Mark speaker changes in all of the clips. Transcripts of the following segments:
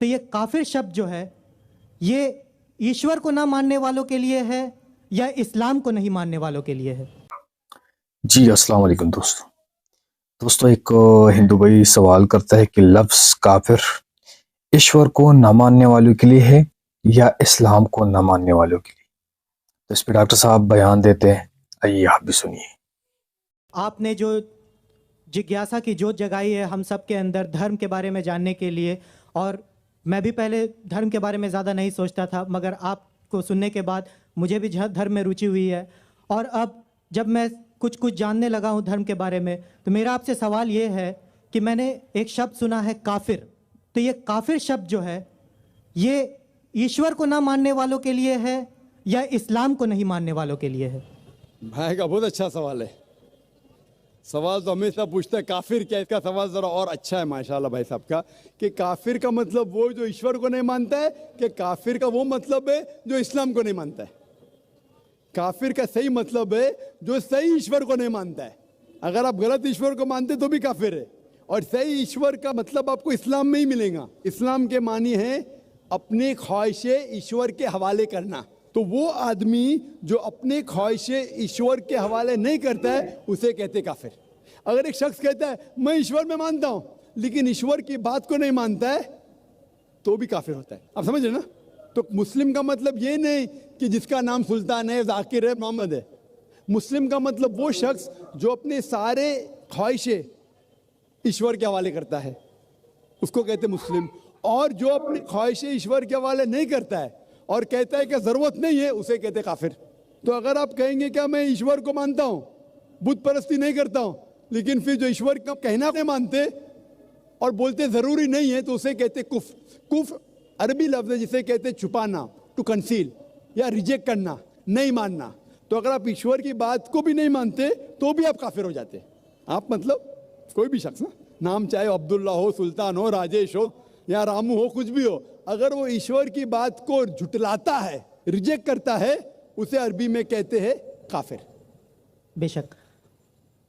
Speaker 1: तो ये काफिर शब्द जो है ये ईश्वर को ना मानने वालों के लिए है या इस्लाम को नहीं मानने वालों के लिए है?
Speaker 2: जी, अस्सलाम वालेकुम दोस्तों। दोस्तों एक हिंदू भाई सवाल करता है कि लफ्ज़ काफ़िर ईश्वर को ना मानने वालों के लिए है या इस्लाम को ना मानने वालों के लिए? तो इस पे डॉक्टर साहब बयान देते हैं, आइए आप भी सुनिए।
Speaker 1: आपने जो जिज्ञासा की जोत जगाई है हम सब के अंदर धर्म के बारे में जानने के लिए, और मैं भी पहले धर्म के बारे में ज़्यादा नहीं सोचता था, मगर आपको सुनने के बाद मुझे भी धर्म में रुचि हुई है। और अब जब मैं कुछ कुछ जानने लगा हूँ धर्म के बारे में, तो मेरा आपसे सवाल ये है कि मैंने एक शब्द सुना है काफिर। तो ये काफिर शब्द जो है ये ईश्वर को ना मानने वालों के लिए है या इस्लाम को नहीं मानने वालों के लिए है?
Speaker 3: भाई का बहुत अच्छा सवाल है। सवाल तो हमेशा पूछता है काफिर क्या, इसका सवाल जरा और अच्छा है माशाल्लाह भाई साहब का, कि काफिर का मतलब वो जो ईश्वर को नहीं मानता है, कि काफिर का वो मतलब है जो इस्लाम को नहीं मानता है। काफिर का सही मतलब है जो सही ईश्वर को नहीं मानता है। अगर आप गलत ईश्वर को मानते तो भी काफिर है, और सही ईश्वर का मतलब आपको इस्लाम में ही मिलेगा। इस्लाम के मानी है अपनी ख्वाहिशें ईश्वर के हवाले करना। तो वो आदमी जो अपने ख्वाहिशें ईश्वर के हवाले नहीं करता है उसे कहते काफिर। अगर एक शख्स कहता है मैं ईश्वर में मानता हूं लेकिन ईश्वर की बात को नहीं मानता है तो भी काफिर होता है। आप समझ रहे ना? तो मुस्लिम का मतलब ये नहीं कि जिसका नाम सुल्तान है, जाकिर है, मोहम्मद है। मुस्लिम का मतलब वो शख्स जो अपने सारे ख्वाहिशें ईश्वर के हवाले करता है, उसको कहते मुस्लिम। और जो अपनी ख्वाहिशें ईश्वर के हवाले नहीं करता है और कहता है कि जरूरत नहीं है, उसे कहते काफिर। तो अगर आप कहेंगे क्या मैं ईश्वर को मानता हूं, बुत परस्ती नहीं करता हूं, लेकिन फिर जो ईश्वर का कहना नहीं मानते और बोलते जरूरी नहीं है, तो उसे कहते कुफ। कुफ अरबी लफ्ज है जिसे कहते छुपाना, टू कंसील, या रिजेक्ट करना, नहीं मानना। तो अगर आप ईश्वर की बात को भी नहीं मानते तो भी आप काफिर हो जाते। आप मतलब कोई भी शख्स ना, नाम चाहे अब्दुल्ला हो, सुल्तान हो, राजेश हो या रामू हो, कुछ भी हो, अगर वो ईश्वर की बात को झुटलाता है, रिजेक्ट करता है, उसे अरबी में कहते हैं काफिर।
Speaker 1: बेशक।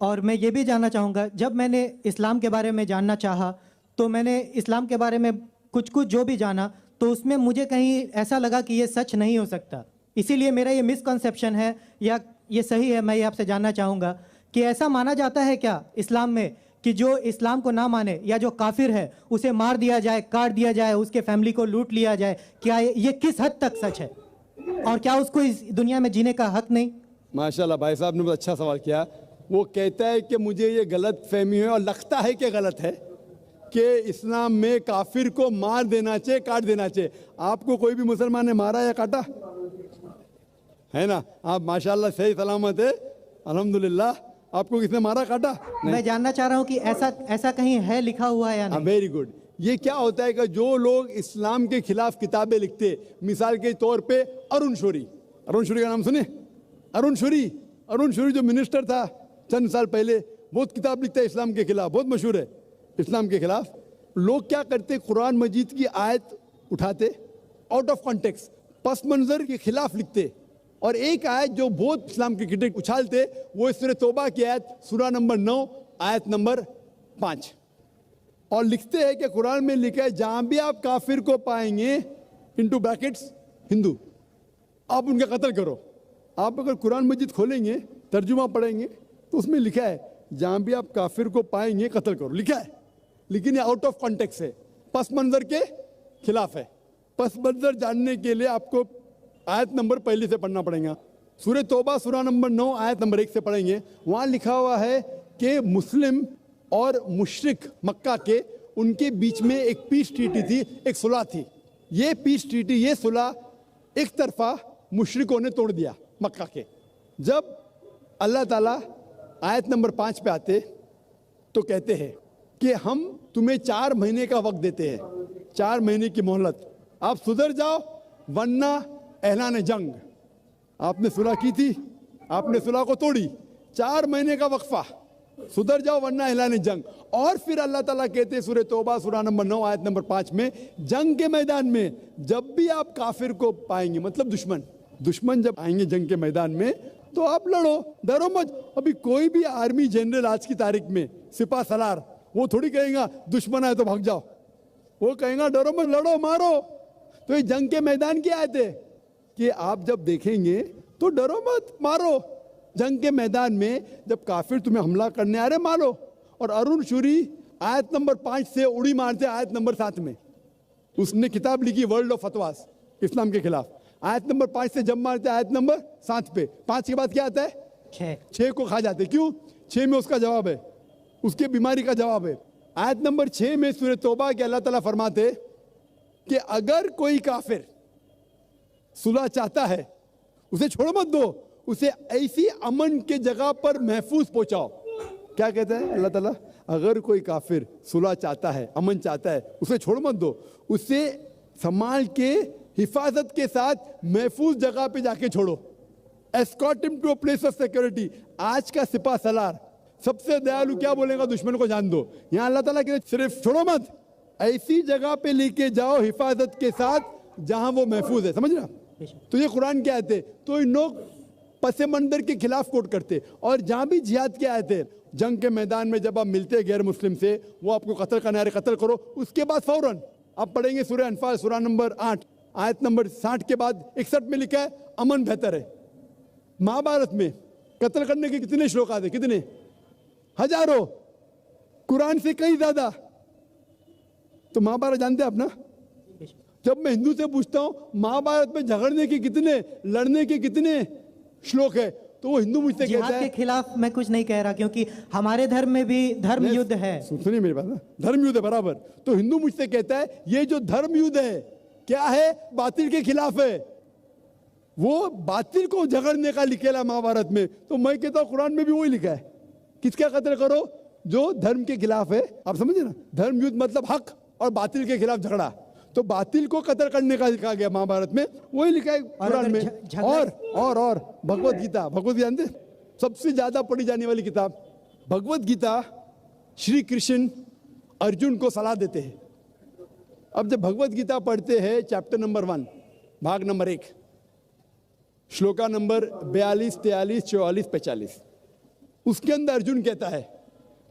Speaker 1: और मैं ये भी जानना चाहूँगा, जब मैंने इस्लाम के बारे में जानना चाहा तो मैंने इस्लाम के बारे में कुछ कुछ जो भी जाना, तो उसमें मुझे कहीं ऐसा लगा कि ये सच नहीं हो सकता। इसीलिए मेरा ये मिसकंसेप्शन है या ये सही है, मैं ये आपसे जानना चाहूँगा कि ऐसा माना जाता है क्या इस्लाम में कि जो इस्लाम को ना माने या जो काफिर है उसे मार दिया जाए, काट दिया जाए, उसके फैमिली को लूट लिया जाए? क्या ये किस हद तक सच है, और क्या उसको इस दुनिया में जीने का हक नहीं?
Speaker 3: माशाल्लाह भाई साहब ने बहुत अच्छा सवाल किया। वो कहता है कि मुझे ये गलत फहमी है और लगता है कि गलत है कि इस्लाम में काफिर को मार देना चाहिए, काट देना चाहिए। आपको कोई भी मुसलमान ने मारा या काटा है ना? आप माशाल्लाह सही सलामत है, अल्हम्दुलिल्लाह। आपको किसने मारा, काटा?
Speaker 1: मैं जानना चाह रहा हूँ कि ऐसा कहीं है लिखा हुआ है या नहीं?
Speaker 3: Very good. ये क्या होता है कि जो लोग इस्लाम के खिलाफ किताबें लिखते, मिसाल के तौर पे अरुण शूरी, अरुण शूरी का नाम सुने? अरुण शूरी जो मिनिस्टर था चंद साल पहले, बहुत किताब लिखता है इस्लाम के खिलाफ, बहुत मशहूर है इस्लाम के खिलाफ। लोग क्या करते, कुरान मजीद की आयत उठाते, आउट ऑफ कॉन्टेक्स्ट, पस मंजर के खिलाफ लिखते, और एक आयत जो बहुत इस्लाम के क्रिटिक उछालते, वो सूरह तौबा की आयत, सूरा नंबर 9 आयत नंबर 5, और लिखते हैं कि कुरान में लिखा है जहां भी आप काफिर को पाएंगे, इनटू ब्रैकेट्स हिंदू, आप उनका कत्ल करो। आप अगर कुरान मजीद खोलेंगे, तर्जुमा पढ़ेंगे, तो उसमें लिखा है जहां भी आप काफिर को पाएंगे कत्ल करो, लिखा है। लेकिन ये आउट ऑफ कॉन्टेक्स्ट है, पस मंजर के खिलाफ है। पस मंजर जानने के लिए आपको आयत नंबर पहले से पढ़ना पड़ेगा। सूरह तौबा सूरा नंबर 9 आयत नंबर 1 से पढ़ेंगे। वहां लिखा हुआ है कि मुस्लिम और मुशरिक मक्का के, उनके बीच में एक पीस ट्रीटी थी, एक सुलह थी। ये पीस ट्रीटी, ये सुलह एक तरफा मुशरिकों ने तोड़ दिया मक्का के। जब अल्लाह ताला आयत नंबर 5 पे आते तो कहते हैं कि हम तुम्हें 4 महीने का वक्त देते हैं, 4 महीने की मोहलत, आप सुधर जाओ वरना ऐलान जंग। आपने सुलह की थी, आपने सुलह को तोड़ी, 4 महीने का वक्फा, सुधर जाओ वरना ऐलान जंग। और फिर अल्लाह ताला कहते हैं सूरह तौबा सूरा नंबर 9 आयत नंबर 5 में, जंग के मैदान में जब भी आप काफिर को पाएंगे, मतलब दुश्मन जब आएंगे जंग के मैदान में, तो आप लड़ो, डरो मत। अभी कोई भी आर्मी जनरल आज की तारीख में, सिपा सलार, वो थोड़ी कहेगा दुश्मन आए तो भाग जाओ। वो कहेगा डरो मत, लड़ो मारो। तो ये जंग के मैदान की आयत है कि आप जब देखेंगे तो डरो मत, मारो। जंग के मैदान में जब काफिर तुम्हें हमला करने आ रहे, मारो। और अरुण शूरी आयत नंबर 5 से उड़ी मारते आयत नंबर 7 में। उसने किताब लिखी वर्ल्ड ऑफ फतवास इस्लाम के खिलाफ। आयत नंबर 5 से जब मारते आयत नंबर 7 पे, 5 के बाद क्या आता है? 6 को खा जाते। क्यों? 6 में उसका जवाब है, उसके बीमारी का जवाब है। आयत नंबर 6 में सूरह तौबा के अल्लाह ताला फरमाते कि अगर कोई काफिर सुलह चाहता है, उसे छोड़ मत दो, उसे ऐसी अमन के जगह पर महफूज पहुंचाओ। क्या कहता है अल्लाह ताला? अगर कोई काफिर सुलह चाहता है, अमन चाहता है, उसे छोड़ मत दो, उसे संभाल के हिफाजत के साथ महफूज जगह पे जाके छोड़ो। Escort him to a place of security. आज का सिपा सलार सबसे दयालु क्या बोलेगा? दुश्मन को जान दो। यहाँ अल्लाह ताला कहते सिर्फ छोड़ो मत, ऐसी जगह पे लेके जाओ हिफाजत के साथ जहां वो महफूज है। समझ रहा? तो ये कुरान की आयत है। तो इन लोग पसे मंदर के खिलाफ कोट करते, और जहां भी जिहाद की आयत है, जंग के मैदान में जब आप मिलते हैं गैर मुस्लिम से, वो आपको कत्ल करना है, कत्ल करो। उसके बाद फौरन आप पढ़ेंगे सूरह अनफाल सूरह नंबर 8 आयत नंबर 60 के बाद 61 में लिखा है अमन बेहतर है। महाभारत में कत्ल करने के कितने श्लोक आते? कितने? हजारों, कुरान से कई ज्यादा। तो महाभारत जानते हैं आप ना? जब मैं हिंदू से पूछता हूं महाभारत में झगड़ने के कितने, लड़ने के कितने श्लोक है, तो वो हिंदू मुझसे कहता
Speaker 1: जिहाद
Speaker 3: है
Speaker 1: के खिलाफ मैं कुछ नहीं कह रहा, क्योंकि हमारे धर्म में भी धर्म युद्ध है।
Speaker 3: सुनिए मेरी बात ना, धर्म युद्ध है बराबर। तो हिंदू मुझसे कहता है ये जो धर्म युद्ध है क्या है? बातिल के खिलाफ है। वो बातिल को झगड़ने का लिखेला महाभारत में। तो मैं कहता हूं कुरान में भी वही लिखा है, किसका कत्ल करो? जो धर्म के खिलाफ है। आप समझे ना? धर्म युद्ध मतलब हक और बातिल के खिलाफ झगड़ा। तो बातिल को कत्ल करने का लिखा गया महाभारत में, वही लिखा है कुरान में। और भगवत गीता, भगवत गीता जानते? सबसे ज्यादा पढ़ी जाने वाली किताब भगवत गीता। श्री कृष्ण अर्जुन को सलाह देते हैं। अब जब भगवत गीता पढ़ते हैं चैप्टर नंबर 1 भाग नंबर 1 श्लोका नंबर 42, 43, 44, 45, उसके अंदर अर्जुन कहता है,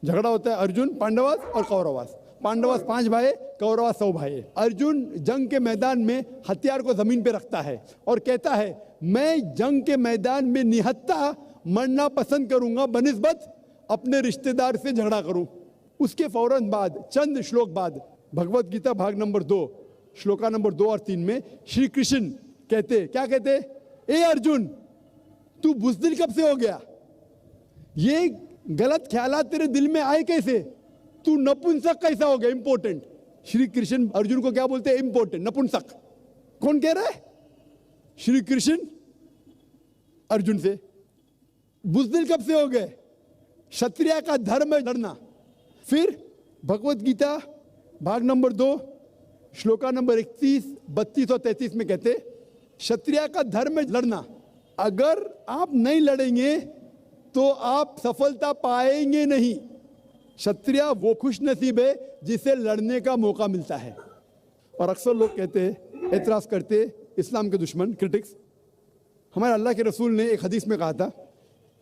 Speaker 3: झगड़ा होता है अर्जुन पांडवास और कौरवास। पांडवास 5 भाई, कौरवास 100 भाई। अर्जुन जंग के मैदान में हथियार को जमीन पे रखता है और कहता है मैं जंग के मैदान में निहत्था मरना पसंद करूंगा बनिस्बत अपने रिश्तेदार से झगड़ा करूं। उसके फौरन बाद, चंद श्लोक बाद, भगवत गीता भाग नंबर 2 श्लोका नंबर 2 और 3 में श्री कृष्ण कहते, क्या कहते? ए अर्जुन, तू बुज़दिल कब से हो गया? ये गलत ख्यालात तेरे दिल में आए कैसे? तू नपुंसक कैसा हो गया? इंपॉर्टेंट। श्री कृष्ण अर्जुन को क्या बोलते हैं? इंपॉर्टेंट, नपुंसक। कौन कह रहा है? श्री कृष्ण अर्जुन से। बुज़दिल कब से हो गए? क्षत्रिय का धर्म है लड़ना। फिर भगवत गीता भाग नंबर 2 श्लोका नंबर 31, 32 और 33 में कहते क्षत्रिय का धर्म है लड़ना। अगर आप नहीं लड़ेंगे तो आप सफलता पाएंगे नहीं। क्षत्रिय वो खुश नसीब है जिसे लड़ने का मौका मिलता है। और अक्सर लोग कहते हैं, एतराज करते, इस्लाम के दुश्मन, क्रिटिक्स, हमारे अल्लाह के रसूल ने एक हदीस में कहा था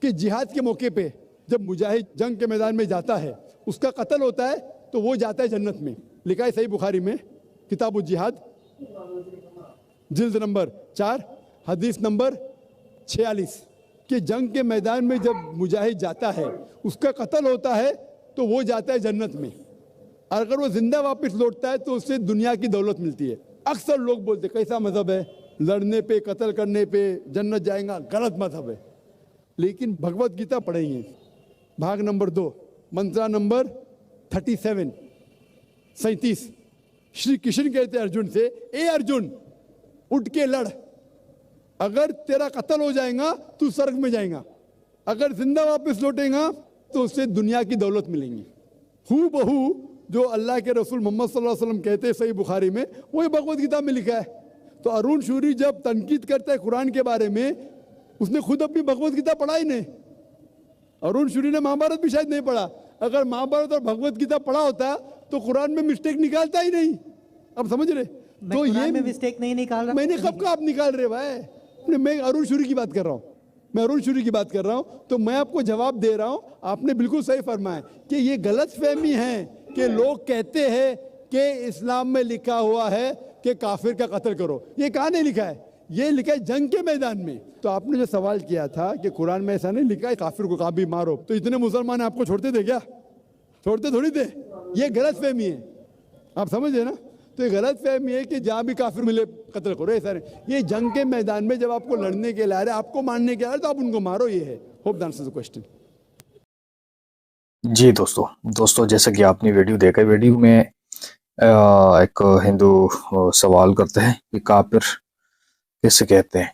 Speaker 3: कि जिहाद के मौके पे जब मुजाहिद जंग के मैदान में जाता है, उसका कत्ल होता है तो वो जाता है जन्नत में। लिखा है सही बुखारी में, किताबुल जिहाद, जिल्द नंबर 4 हदीस नंबर 46, कि जंग के मैदान में जब मुजाहिद जाता है, उसका कत्ल होता है तो वो जाता है जन्नत में। और अगर वो जिंदा वापस लौटता है तो उससे दुनिया की दौलत मिलती है। अक्सर लोग बोलते कैसा मजहब है, लड़ने पे, कत्ल करने पे जन्नत जाएगा? गलत मजहब है। लेकिन भगवत गीता पढ़ेंगे भाग नंबर 2 मंत्रा नंबर 37, 37, श्री कृष्ण कहते हैं अर्जुन से, ए अर्जुन, उठ के लड़। अगर तेरा कत्ल हो जाएगा तू स्वर्ग में जाएगा, अगर जिंदा वापस लौटेगा तो उससे दुनिया की दौलत मिलेंगी। हू बहू जो अल्लाह के रसूल मोहम्मद सल्लल्लाहु अलैहि वसल्लम कहते हैं सही बुखारी में, वही भगवत गीता में लिखा है। तो अरुण शूरी जब तनकीद करता है कुरान के बारे में, उसने खुद अपनी भगवत गीता पढ़ा ही नहीं। अरुण शूरी ने महाभारत भी शायद नहीं पढ़ा। अगर महाभारत और भगवत गीता पढ़ा होता तो कुरान में मिस्टेक निकालता ही नहीं। अब समझ रहे? तो ये
Speaker 1: में मिस्टेक नहीं निकाल रहा।
Speaker 3: मैंने कब का आप निकाल रहे भाई? मैं अरुण शूरी की बात कर रहा हूँ, मैं अरुण शूरी की बात कर रहा हूँ। तो मैं आपको जवाब दे रहा हूँ, आपने बिल्कुल सही फरमाया कि ये गलत फहमी है कि लोग कहते हैं कि इस्लाम में लिखा हुआ है कि काफिर का कत्ल करो। ये कहाँ नहीं लिखा है? ये लिखा है जंग के मैदान में। तो आपने जो सवाल किया था कि कुरान में ऐसा नहीं लिखा है काफिर को कहाँ भी मारो, तो इतने मुसलमान आपको छोड़ते थे क्या? छोड़ते थोड़ी थे। ये गलत फहमी है, आप समझे ना? तो ये गलत फहमी है कि जहाँ भी काफिर मिले कत्ल करो, ऐसा नहीं। ये जंग के मैदान में जब आपको लड़ने के लिए आ रहे, आपको मारने के आ रहे, तो आप उनको मारो। ये है। Hope that answers the question.
Speaker 2: जी दोस्तों जैसा कि आपने वीडियो देखा, वीडियो में एक हिंदू सवाल करते हैं कि काफिर किसे कहते हैं।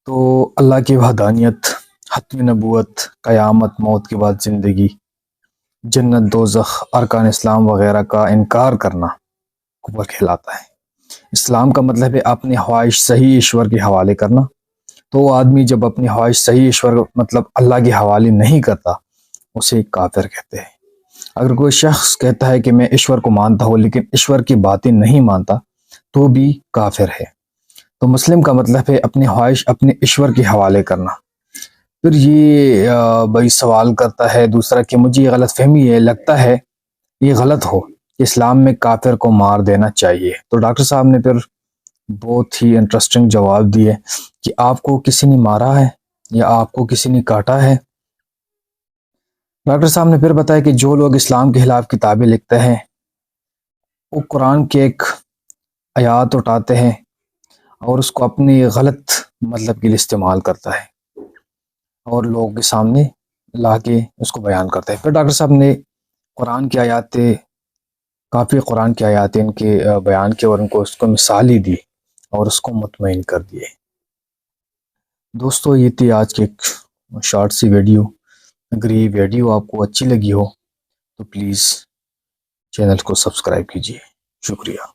Speaker 2: तो अल्लाह की वहदानियत, हत्मी नबूवत, क़यामत, मौत के बाद ज़िंदगी, जन्नत, दोज़ख, अरकान इस्लाम वगैरह का इनकार करना कुफ्र कहलाता है। इस्लाम का मतलब है अपनी ख्वाहिश सही ईश्वर के हवाले करना। तो आदमी जब अपनी ख्वाहिश सही ईश्वर मतलब अल्लाह के हवाले नहीं करता, उसे काफिर कहते हैं। अगर कोई शख्स कहता है कि मैं ईश्वर को मानता हूँ लेकिन ईश्वर की बातें नहीं मानता, तो भी काफिर है। तो मुस्लिम का मतलब है अपनी ख्वाहिश अपने ईश्वर के हवाले करना। फिर ये भाई सवाल करता है दूसरा कि मुझे ये गलत फहमी है, लगता है ये गलत हो कि इस्लाम में काफिर को मार देना चाहिए। तो डॉक्टर साहब ने फिर बहुत ही इंटरेस्टिंग जवाब दिए कि आपको किसी ने मारा है या आपको किसी ने काटा है। डॉक्टर साहब ने फिर बताया कि जो लोग इस्लाम के खिलाफ किताबें लिखते हैं, वो कुरान के एक आयात उठाते हैं और उसको अपनी गलत मतलब के लिए इस्तेमाल करता है और लोगों के सामने ला के उसको बयान करता है। फिर डॉक्टर साहब ने कुरान की आयातें, काफ़ी कुरान की आयातें इनके बयान की और उनको उसको मिसाल ही दी और उसको मुतमईन कर दिए। दोस्तों ये थी आज की एक शॉर्ट सी वीडियो। अगर ये वीडियो आपको अच्छी लगी हो तो प्लीज़ चैनल को सब्सक्राइब कीजिए। शुक्रिया।